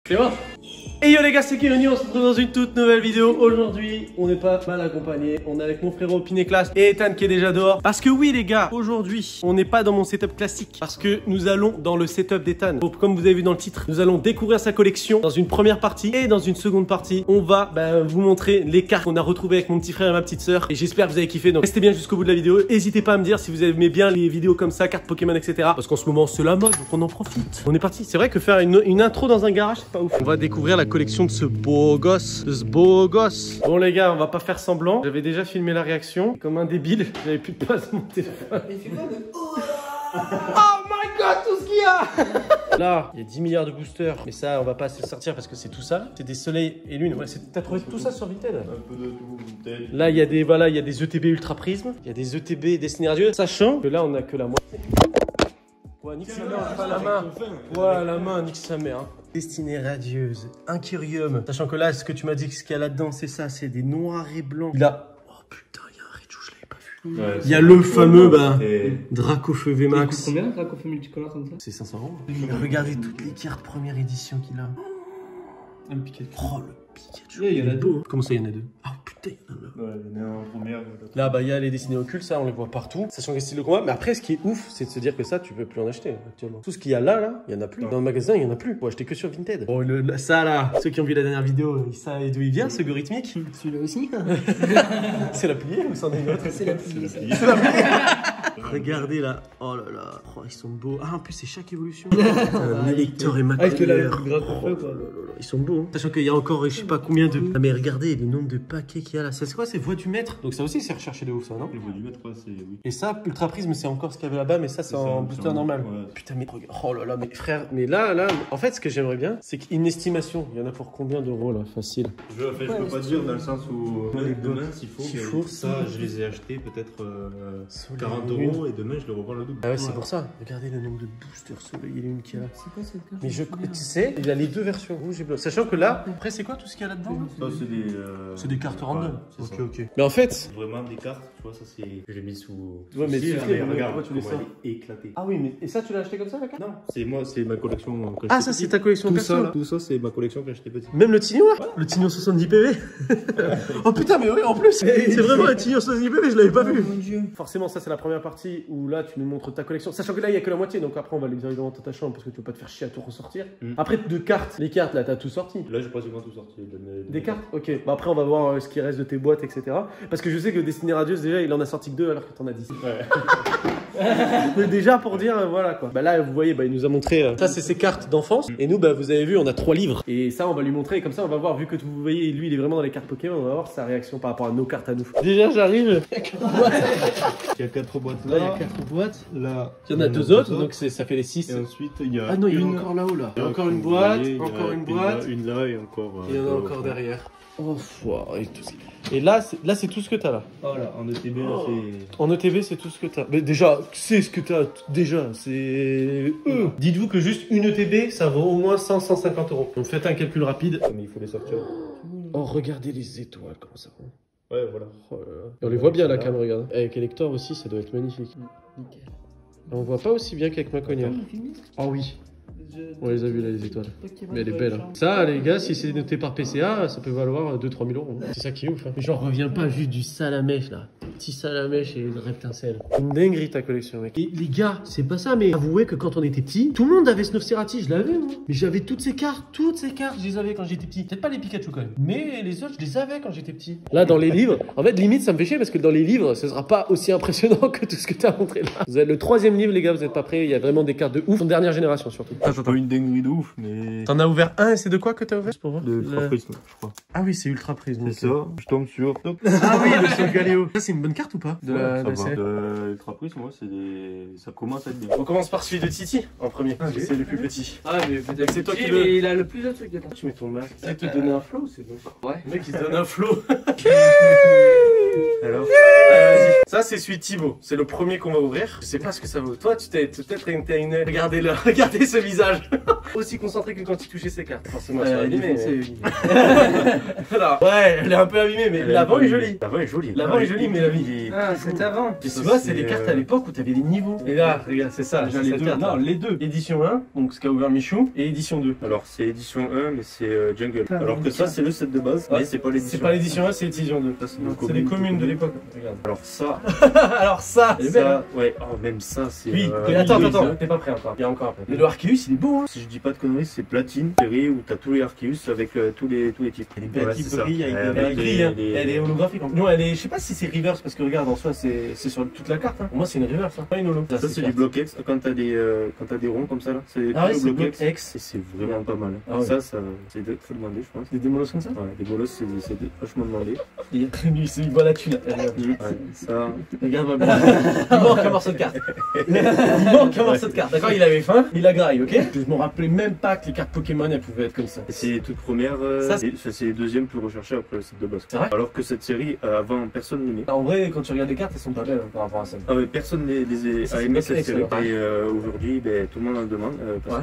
C'est bon. Et yo les gars, c'est Kiruni, on se retrouve dans une toute nouvelle vidéo. Aujourd'hui, on n'est pas mal accompagné. On est avec mon frérot Pineclass et Ethan qui est déjà dehors. Parce que oui les gars, aujourd'hui, on n'est pas dans mon setup classique. Parce que nous allons dans le setup d'Ethan. Comme vous avez vu dans le titre, nous allons découvrir sa collection dans une première partie. Et dans une seconde partie, on va vous montrer les cartes qu'on a retrouvées avec mon petit frère et ma petite sœur. Et j'espère que vous avez kiffé. Donc restez bien jusqu'au bout de la vidéo. N'hésitez pas à me dire si vous aimez bien les vidéos comme ça, cartes Pokémon, etc. Parce qu'en ce moment, c'est la mode, donc on en profite. On est parti. C'est vrai que faire une intro dans un garage, c'est pas ouf. On va découvrir la collection de ce beau gosse, Bon les gars, on va pas faire semblant. J'avais déjà filmé la réaction. Comme un débile, j'avais plus de place sur mon téléphone. Oh my god, tout ce qu'il y a. Là, il y a 10 milliards de boosters. Mais ça, on va pas se sortir parce que c'est tout ça. C'est des soleils et lunes. Ouais, t'as trouvé tout ça sur Vinted? Un peu de tout, Vinted. Là, il y a des, voilà, il y a des ETB Ultra Prisme. Il y a des ETB Destiny Radieux. Sachant que là, on a que la moitié. Ouais, nique sa mère, pas la main. Ouais, la main, nique sa mère. Destinée radieuse, Incurium. Sachant que là, ce que tu m'as dit que ce qu'il y a là-dedans, c'est ça, c'est des noirs et blancs. Il a... Oh putain, il y a un Raichu, je l'avais pas vu. Ouais, il y a le fameux Dracofeu VMAX. Combien Dracofeu multicolore comme ça? C'est 500 €. Regardez toutes les cartes première édition qu'il a. Un Pikachu. Oh le Pikachu. Ouais, il y en a deux. Comment ça, il y en a deux? Ah putain, il y en a deux. Ouais, il y en a un en première. Là, il y a les dessinés occultes, ça, on les voit partout. Sachant les styles de combat. Mais après, ce qui est ouf, c'est de se dire que ça, tu peux plus en acheter actuellement. Tout ce qu'il y a là, il y en a plus. Dans le magasin, il y en a plus. Faut acheter que sur Vinted. Oh, ça là, ceux qui ont vu la dernière vidéo, ils savent d'où il vient, ce Gorithmique. Celui-là aussi. C'est la pliée ou c'en est une autre? C'est la pliée. C'est la pliée. Regardez là, oh là là, oh, ils sont beaux. Ah, en plus, c'est chaque évolution. Un électeur et maculeur. Ils sont beaux. Hein. Sachant qu'il y a encore, je sais pas combien de. Ah, mais regardez le nombre de paquets qu'il y a là. Ça, c'est quoi? C'est voie du maître. Donc, ça aussi, c'est recherché de ouf, ça, non? Le voie du maître, c'est oui. Et ça, Ultra Prisme, c'est encore ce qu'il y avait là-bas, mais ça, c'est en booster normal. Ouais. Putain, mais regarde. Oh là là, mais frère, mais là, en fait, ce que j'aimerais bien, c'est qu'une estimation. Il y en a pour combien d'euros là? Facile. Je peux pas dire dans le sens où les demain, s'il faut. Ça, je les ai achetés peut-être 40 € et demain, je les revends le double. Ah ouais, c'est pour ça. Regardez le nombre de boosters soleil et lune qu'il y a. C'est quoi cette carte? Mais tu sais, il y a les deux versions rouge et blanc. Sachant que là, après, c'est quoi tout ce qu'il y a là-dedans? Ça, c'est des cartes random. Ouais, ok. Mais en fait, vraiment des cartes, tu vois, ça c'est que j'ai mis sous. Ouais, mais regarde, tu les sens éclaté. Ah oui, mais et ça, tu l'as acheté comme ça la carte? Non, c'est ma collection. Ah, ça, c'est ta collection perso. Tout ça, c'est ma collection quand j'étais petit. Même le Tignon là? Le Tignon 70 PV. Oh putain, mais oui, en plus, c'est vraiment un Tignon 70 PV, je l'avais pas vu. Mon dieu. Forcément, ça, c'est la première partie où là, tu nous montres ta collection. Sachant que là, il y a que la moitié, donc après, on va les directement dans ta chambre parce que tu veux pas te faire chier à tout ressortir. Après, de cartes, les cartes là, t'as tout sorti. Là, j'ai pratiquement tout sorti. Des cartes? Ok. Bah après, on va voir ce qui reste de tes boîtes, etc. Parce que je sais que Destiny Radius, déjà, il en a sorti que 2 alors que t'en as 10. Ouais. Mais déjà, pour dire, voilà quoi. Bah là, vous voyez, il nous a montré. Ça, c'est ses cartes d'enfance. Et nous, vous avez vu, on a 3 livres. Et ça, on va lui montrer. Et comme ça, on va voir, vu que vous voyez, lui, il est vraiment dans les cartes Pokémon, on va voir sa réaction par rapport à nos cartes à nous. Déjà, j'arrive. Il y a 4 boîtes là. Là, il y a 4 boîtes. Là, il y en a 2 autres, donc ça fait les 6. Et ensuite, il y a. Ah non, il y en a encore là-haut là. Il y a encore une boîte, encore une boîte. Une là et encore. Il y en a encore derrière. Oh, et là, c'est tout ce que t'as là. Voilà, en ETB, là, c'est. En ETB, c'est tout ce que t'as. Mais déjà, c'est ce que t'as. Déjà, c'est. Dites-vous que juste une ETB, ça vaut au moins 100-150 €. Donc faites un calcul rapide. Mais il faut les sortir. Oh, regardez les étoiles, comment ça va. Ouais, voilà. Oh là là. Et on les voit bien la caméra, regarde. Avec Elector aussi, ça doit être magnifique. Nickel. On voit pas aussi bien qu'avec Maconia. Oh oui. On les a vu là, les étoiles. Mais elle est belle. Hein. Ça, les gars, si c'est noté par PCA, ça peut valoir 2-3 000 €. C'est ça qui est ouf. Hein. Genre, reviens pas juste du salamèche là. Petit salamèche et le reptincelle. Une dinguerie ta collection, mec. Et les gars, c'est pas ça, mais avouez que quand on était petit, tout le monde avait Snocerati. Je l'avais, moi. Mais j'avais toutes ces cartes, je les avais quand j'étais petit. Peut-être pas les Pikachu quand même. Mais les autres, je les avais quand j'étais petit. Là, dans les livres, en fait, limite, ça me fait chier parce que dans les livres, ce sera pas aussi impressionnant que tout ce que t'as montré là. Vous avez le 3e livre, les gars, vous êtes pas prêts. Il y a vraiment des cartes de ouf. En dernière génération surtout. Pas une dinguerie de ouf, mais. T'en as ouvert un et c'est de quoi que t'as ouvert? Pour voir. De Ultra Prisme, je crois. Ah oui, c'est Ultra Prisme. C'est ça, je tombe sur. Ah oui, le Sol Galéo. Ça, c'est une bonne carte ou pas? De Ultra Prisme, moi, ça commence à être bien. On commence par celui de Titi en premier. C'est le plus petit. Ah, mais peut-être c'est toi qui le. Il a le plus de trucs dedans. Tu mets ton masque. Ça te donne un flow, c'est bon. Ouais. Le mec, il se donne un flow. Alors, Vas-y. Ça, c'est celui de Thibaut. C'est le premier qu'on va ouvrir. Je sais pas ce que ça vaut. Toi, tu t'es peut-être une... Regardez-le. Regardez ce visage. Aussi concentré que quand il touchait ses cartes. Forcément, elle est abîmée. Voilà. Ouais, elle est un peu abîmée, mais l'avant est joli. L'avant est joli. L'avant est joli, mais la vie. Ah, c'est avant. Tu vois, c'est les cartes à l'époque où t'avais les niveaux. Et là, regarde, c'est ça. Déjà les deux. Carte, Non, les deux. Édition 1, donc ce qu'a ouvert Michou, et édition 2. Alors, c'est édition 1, mais c'est Jungle. Alors que ça, c'est le set de base, Ouais. mais c'est pas l'édition. C'est pas l'édition 1, c'est l'édition 2. Ça, C'est les communes de l'époque. Regarde. Alors ça, Alors ça, elle est belle. Hein. ouais, oh, même ça, c'est. Oui, oui, attends, oui, attends, t'es pas prêt encore. Il y a encore un peu. Mais le Arceus, il est beau, hein. Si je dis pas de conneries, c'est platine, série où t'as tous les Arceus avec tous les types. Elle est belle, qui c'est ça. brille avec Avec elle grille, hein. les- Elle est holographique. Non, elle est, je sais pas si c'est reverse parce que regarde, en soi, c'est sur toute la carte. Hein. Pour moi, c'est une reverse, hein. Pas une holo. Ça, c'est du bloc X. Quand t'as des ronds comme ça, là, c'est Ah ouais, tout c'est le bloc X. X. Et c'est vraiment pas mal. Ah ouais. Ça, c'est faut demander, je pense. Des démolos comme ça. Ouais, les bolos, c'est vachement demandé. Lui, il voit la thune. Ouais, ça. Regarde, il manque un morceau de carte. Il manque un morceau de carte. D'accord, il avait faim, il a graille, ok. Je me rappelais même pas que les cartes Pokémon elles pouvaient être comme ça. Et c'est les toutes premières, Ça, c'est les deuxièmes plus recherchées après le set de base. C'est vrai. Alors que cette série, avant, personne n'aimait. En vrai, quand tu regardes les cartes, elles sont pas belles hein, par rapport à ça. Ah ouais, personne Ça, a c'est aimé bloc cette X, série. alors. Et aujourd'hui, ben, tout le monde en demande parce Ouais.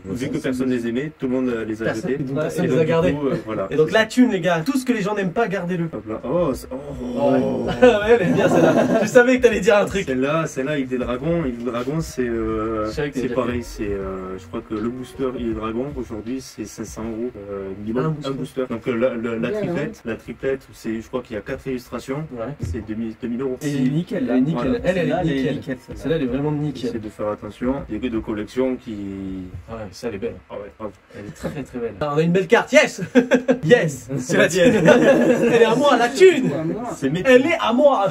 que vu que personne les aimait, tout le monde les a Personne, jetés. donc Ouais, personne Et les donc, a du gardés. coup, voilà. Et donc la thune, les gars, tout ce que les gens n'aiment pas, gardez-le. Hop là. Oh, Ouais, elle est bien celle-là. Je savais que t'allais dire un truc. celle-là, il des dragons. Il des dragons, c'est savais que t'allais pareil. C'est, je crois que le booster il est dragon aujourd'hui, c'est 500 € minimum, Un un booster. Donc la Bien, triplette, c'est, je crois qu'il y a 4 illustrations. Ouais. C'est 2000 €. Et elle est nickel, là. Elle est nickel. Voilà. Elle est Celle-là, nickel. Celle-là, elle est vraiment nickel. J'essaie de faire attention. Il y a que de collections qui. Ouais, ça, elle est belle. Ah ouais, grave. Elle est très très belle. Ah, on a une belle carte, yes. Yes. C'est la tienne. Elle est à moi, la thune. C'est Elle est à moi.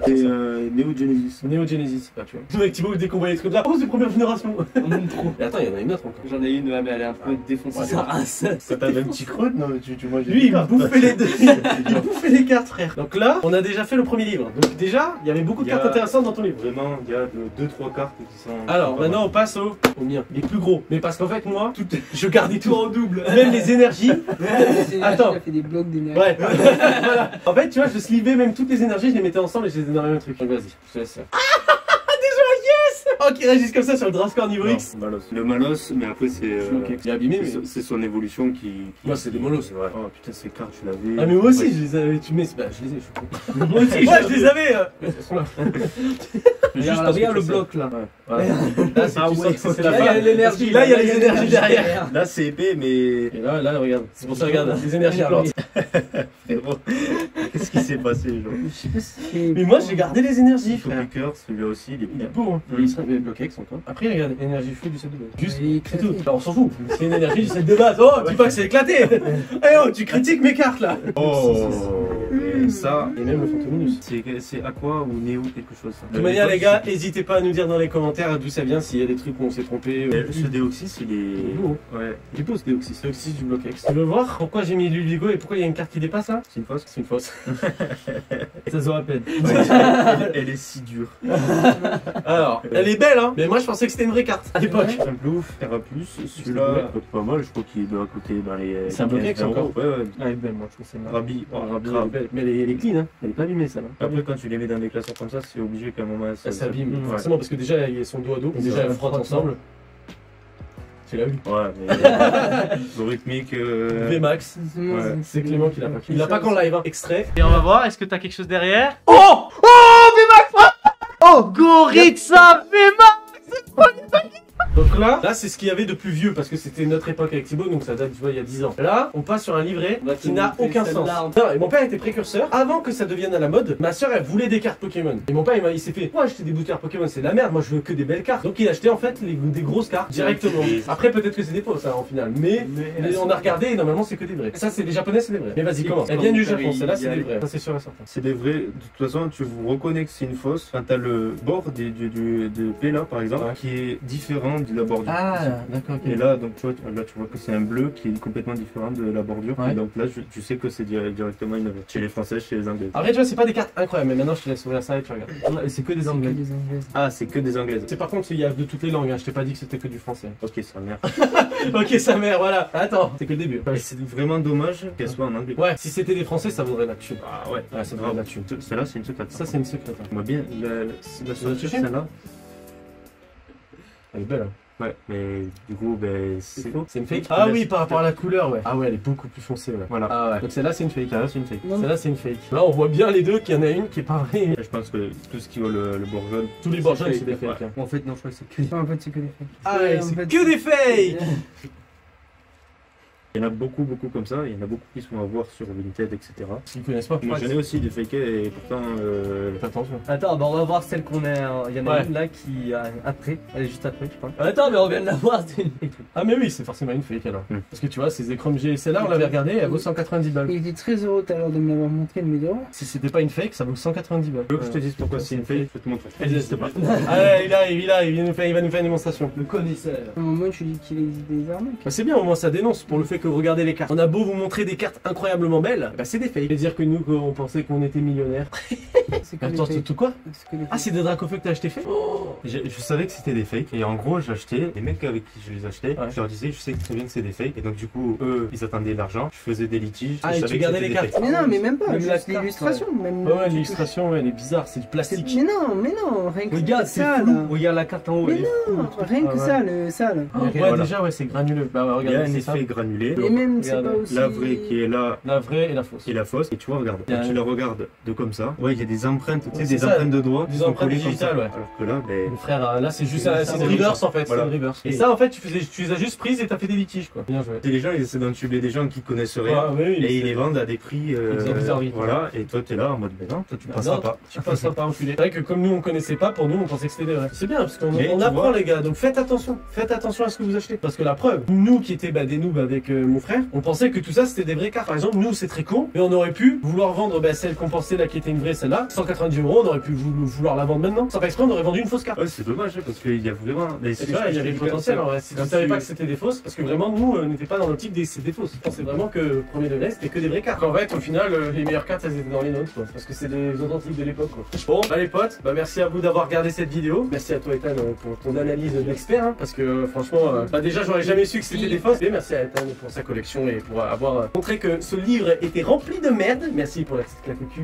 C'est Neo Genesis. Neo Genesis, pas tu vois. Nous avec Thibaut, dès qu'on voyait ce truc là, oh c'est première génération. On aime trop. Et attends, il y en a une autre encore. J'en ai une, ouais, mais elle est un peu défoncée. Ouais, sa race. Ça t'avait un petit creux? Non, tu manges Lui, il bouffait les deux. Il bouffait les cartes, frère. Donc là, on a déjà fait le premier livre. Donc déjà, il y avait beaucoup de Il y a- cartes intéressantes dans ton livre. Vraiment, il y a 2-3 cartes qui sont. Alors pas maintenant on passe au mien, les plus gros. Mais parce qu'en fait moi, je gardais tout en double. Même les énergies. Attends. Il a fait des blocs d'énergie. Ouais. Voilà. En fait tu vois, je slivais même toutes les énergies, je les mettais ensemble et je les ai dans le même truc. Donc vas-y, je te laisse faire. Oh qui réagissent comme ça sur le Drascore niveau mal. X. Non, Malos. Le Malos, mais après c'est. Ok. Il est abîmé mais. C'est son évolution qui. Moi, c'est des Molos. Ouais. Oh putain, ces cartes, tu l'avais. Ah mais moi aussi je les avais, tu mets, bah je les ai, je suis con. Moi aussi je les avais. Elles sont là. Regarde le bloc là. Ouais. Là c'est Ah tu ouais, sens que c'est Là, la il y a fin. l'énergie. Là il y a les énergies derrière. Là, c'est épais, mais. Et là regarde, c'est pour ça regarde, les énergies relantent. Frérot, qu'est-ce qui s'est passé, genre? Je sais pas si c'est. Mais moi j'ai gardé les énergies frère. Picker, celui-là aussi, il est Il est bien. beau hein. Il serait bloqué X encore. Après regarde, énergie feu du set de base. Juste, Il est c'est tout. éclaté. Alors, on s'en fout. C'est une énergie du set de base. Oh, dis pas que c'est éclaté. Eh oh, tu critiques mes cartes là. Oh, et ça, Et même le Fantominus. c'est Aqua ou Néo quelque chose. De toute manière les gars, n'hésitez pas à nous dire dans les commentaires d'où ça vient, s'il y a des trucs où on s'est trompé. Ce Deoxys, il Il est beau. est. Ouais, Il pose Deoxys. Deoxys du bloc X. Tu veux voir pourquoi j'ai mis Luligo et pourquoi il y a une carte qui dépasse là? c'est une fausse. C'est une fausse. Ça se voit à peine. Elle est si dure. Alors, elle est belle hein, mais moi je pensais que c'était une vraie carte à l'époque. Un Plouf, Terra Plus, celui-là coûte pas mal, je crois qu'il doit coûter dans les. C'est un bloc X 15 €. encore. Ouais, ouais. Ah, elle est belle, moi je trouve c'est marrant. Rabi, oh, Rabi, elle est grave. belle. Mais elle est clean hein, elle est pas abîmée ça là. Après, quand tu les mets dans des classeurs comme ça, c'est obligé qu'à un moment Ça s'abîme, Ouais. forcément parce que déjà il y a son dos à dos, Et déjà ça elles frottent frotte ensemble. Tu l'as vu? Ouais, mais. Le rythmique. VMAX. Ouais. C'est Clément qui l'a pas. Il l'a pas qu'en live, hein. Extrait. Et on va voir, est-ce que t'as quelque chose derrière? Oh! Oh! VMAX! Oh! Goritza VMAX! Donc là c'est ce qu'il y avait de plus vieux parce que c'était notre époque avec Thibaut, donc ça date, tu vois, il y a 10 ans. Là, on passe sur un livret qui n'a aucun sens. Non, et mon père était précurseur. Avant que ça devienne à la mode, ma soeur elle voulait des cartes Pokémon. Et mon père il s'est fait, moi acheter des boosters Pokémon, c'est de la merde, moi je veux que des belles cartes. Donc il a acheté en fait des grosses cartes directement. Après peut-être que c'est des fausses hein, en final, mais on a regardé et normalement c'est que des vrais. Ça c'est les japonais, c'est des vrais. Mais vas-y, commence. Elle vient du Japon, celle-là c'est des vrais. Ça c'est sûr et certain. C'est des vrais. De toute façon, tu vous reconnais que c'est une fausse. Quand t'as le bord de P là, par exemple, Ouais. qui est différent de la bordure. Ah, d'accord, ok. Et là, donc tu vois, là, tu vois que c'est un bleu qui est complètement différent de la bordure. Ouais. Et donc là, tu sais que c'est directement une chez les Français, chez les Anglais. Après, tu vois, c'est pas des cartes incroyables, mais maintenant je te laisse ouvrir ça et tu regardes. C'est que des anglais. Les Anglaises. Ah, c'est que des Anglaises. C'est par contre, il y a de toutes les langues, hein. Je t'ai pas dit que c'était que du français. Ok, ça merde. Ok, sa mère, voilà. Attends, c'est que le début. Et c'est vraiment dommage qu'elle soit en anglais. Ouais, si c'était des français, ça vaudrait là-dessus. Ah ouais. Ouais, ça vaudrait là-dessus. Celle-là, c'est une secrète. Ça, c'est une secrète. Hein. Moi bien, la structure, celle-là. Elle est belle, hein. Ouais, mais du coup, ben, c'est faux. C'est une fake. Ah oui, par rapport à la couleur, ouais. Ah ouais, elle est beaucoup plus foncée, ouais. Voilà. Ah ouais. Donc celle-là, c'est une fake. Celle-là, c'est une fake. Celle-là, c'est une fake. Là, on voit bien les deux qu'il y en a une qui est pas vraie. Je pense que tout ce qui vaut le bourgeois. Tous les bourgeois, fake, c'est des fakes. ouais. Hein. En fait, non, je crois que c'est que. En fait, c'est que des fakes. Ah ouais, En c'est fait, que des fakes. Il y en a beaucoup comme ça. Il y en a beaucoup qui sont à voir sur Vinted, etc. Ils connaissent pas. Moi, j'en ai aussi des fakes et pourtant. Fais attention. Attends, bah on va voir celle qu'on a. Il y en a Ouais. une là qui après. Elle est juste après, je crois. Attends, mais on vient de la voir. C'est une fake. Ah mais oui, c'est forcément une fake alors. Hmm. Parce que tu vois, ces écrans G, celle-là, on l'avait regardé, elle vaut 190 balles. Il était très heureux tout à l'heure de me l'avoir montré, de me dire oh, Si c'était pas une fake, ça vaut 190 balles. Tu veux que je te dise pourquoi c'est une fake? Je vais te montrer. Elle n'existe pas. Ah il arrive, il va nous faire une démonstration. Le connaisseur. à un moment, tu dis qu'il existe des arnaques. Bah c'est bien, au moins ça dénonce pour le fait que vous regardez les cartes. On a beau vous montrer des cartes incroyablement belles, bah c'est des fakes. Et dire que nous, on pensait qu'on était millionnaires. C'est que Attends, des c'est fakes. tout quoi? C'est que des Ah, fakes. c'est des dracofeux que t'as acheté fait? Je savais que c'était des fakes et en gros j'achetais, les mecs avec qui je les achetais, Ouais. je leur disais je sais très bien que c'est des fakes et donc du coup eux ils attendaient l'argent, je faisais des litiges, Ah, je et savais tu que gardais c'était les des cartes. fakes. Mais non, mais même pas, Même la juste carte, l'illustration. Même Ouais, ouais, tu touches. l'illustration, ouais, elle est bizarre, c'est du plastique. Mais non, rien que Regarde, c'est ça, flou. là. Regarde la carte en haut. Mais elle est non, floue. rien que Ah, ça, là. Ouais, Voilà. déjà, ouais, c'est granuleux. Bah, ouais, Il y a regarde, un c'est ça. effet granulé, Et même, c'est Regarde, pas aussi. la vraie qui est là La vraie et la fausse. et la fausse et tu vois regarde, Il y a quand un- tu la regardes de comme ça, ouais il y a des empreintes, tu Ouais, sais c'est des ça, empreintes de doigts des qui sont empreintes collées comme ça. digitales, ouais. Alors que là ben Mon frère, là, c'est juste C'est une une reverse en fait. voilà. C'est une reverse. Et Et- ça, en fait, tu les as juste prises et t'as fait des litiges, quoi. Bien joué. et les gens ils essaient d'entuber des gens qui connaissent rien Ah, oui, oui, et ils les vendent à des prix Exorbitant. voilà et toi t'es là en mode ben non toi tu Bah passeras non, pas. Tu passeras pas enculé. C'est vrai que comme nous on connaissait pas, pour nous on pensait que c'était des vrais. C'est bien parce qu'on Mais on tu apprend vois- les gars, donc faites attention à ce que vous achetez. Parce que la preuve, nous qui étaient des noobs avec mon frère, on pensait que tout ça c'était des vraies cartes. Par exemple, nous c'est très con, mais on aurait pu vouloir vendre celle qu'on pensait là qui était une vraie, celle-là, 190 €, on aurait pu vouloir la vendre maintenant. Sans faire exprès, on aurait vendu une fausse carte. Ouais c'est dommage parce qu'il y a vraiment mais C'est vrai, il y avait le potentiel en vrai. Si tu savais pas que c'était des fausses, parce que vraiment nous on n'était pas dans l'optique des c'est des fausses. On pensait vraiment que premier degré c'était que des vraies cartes. En fait, au final, les meilleures cartes elles étaient dans les nôtres, quoi. Parce que c'est des authentiques de l'époque, quoi. Bon, bah les potes, bah merci à vous d'avoir regardé cette vidéo. Merci à toi Ethan pour ton analyse d'expert, hein, parce que franchement, bah déjà j'aurais jamais su que c'était des fausses. Et merci à Ethan pour sa collection et pour avoir montré que ce livre était rempli de merde. Merci pour la petite claque au cul.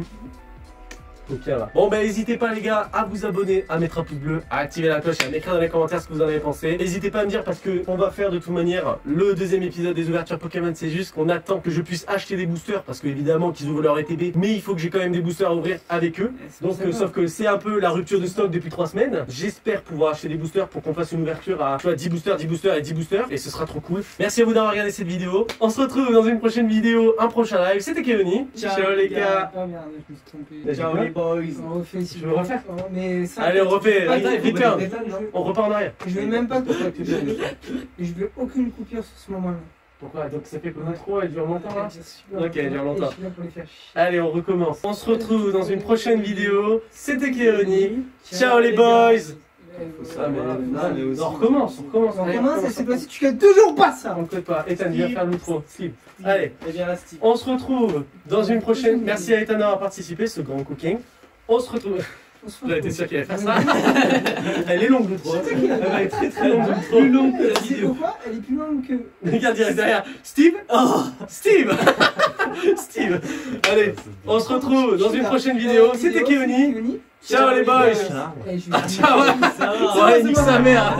Ok, là. Bon bah n'hésitez pas les gars à vous abonner, à mettre un pouce bleu, à activer la cloche et à m'écrire dans les commentaires ce que vous en avez pensé. N'hésitez pas à me dire parce que on va faire de toute manière le deuxième épisode des ouvertures Pokémon. C'est juste qu'on attend que je puisse acheter des boosters parce que évidemment qu'ils ouvrent leur ETB, mais il faut que j'ai quand même des boosters à ouvrir avec eux. Donc sauf que c'est un peu la rupture de stock depuis 3 semaines. J'espère pouvoir acheter des boosters pour qu'on fasse une ouverture à tu vois, 10 boosters, 10 boosters et 10 boosters et ce sera trop cool. Merci à vous d'avoir regardé cette vidéo. On se retrouve dans une prochaine vidéo, un prochain live. C'était Keoni. Ciao les gars. Oh merde, je me suis trompé. Ciao les boys. On refait si Tu veux refaire? Mais ça. Allez on refait, Attends, il faut return. mettre des On repart en arrière. Je veux même pas que je veux aucune coupure sur ce moment-là. Pourquoi? Donc ça fait beaucoup trop et dure longtemps là? Je suis là Ok, dure longtemps. et je suis là pour les faire chier. Allez, on recommence. On se retrouve dans une prochaine vidéo. C'était Keoni. Ciao les boys. Ah, mais on recommence. On Allez, commence et cette fois-ci tu gagnes toujours pas ça. On ne code pas. Ethan, viens faire l'outro. Steve. Allez, Eh bien, Steve. on se retrouve dans une prochaine. Merci à Ethan d'avoir participé, ce grand cooking. On se retrouve. J'avais été sûr qu'il allait faire ça. Elle est longue l'outro. Elle va être très très longue l'outro. Plus long que la Tu sais vidéo. pourquoi? Elle est plus longue que. Regarde direct derrière. Steve. Oh, Steve. Steve. Allez, on se retrouve dans une prochaine vidéo. C'était Keoni. Ciao les boys. Et je- Ah, ciao. Ça va. Ouais, nique sa mère.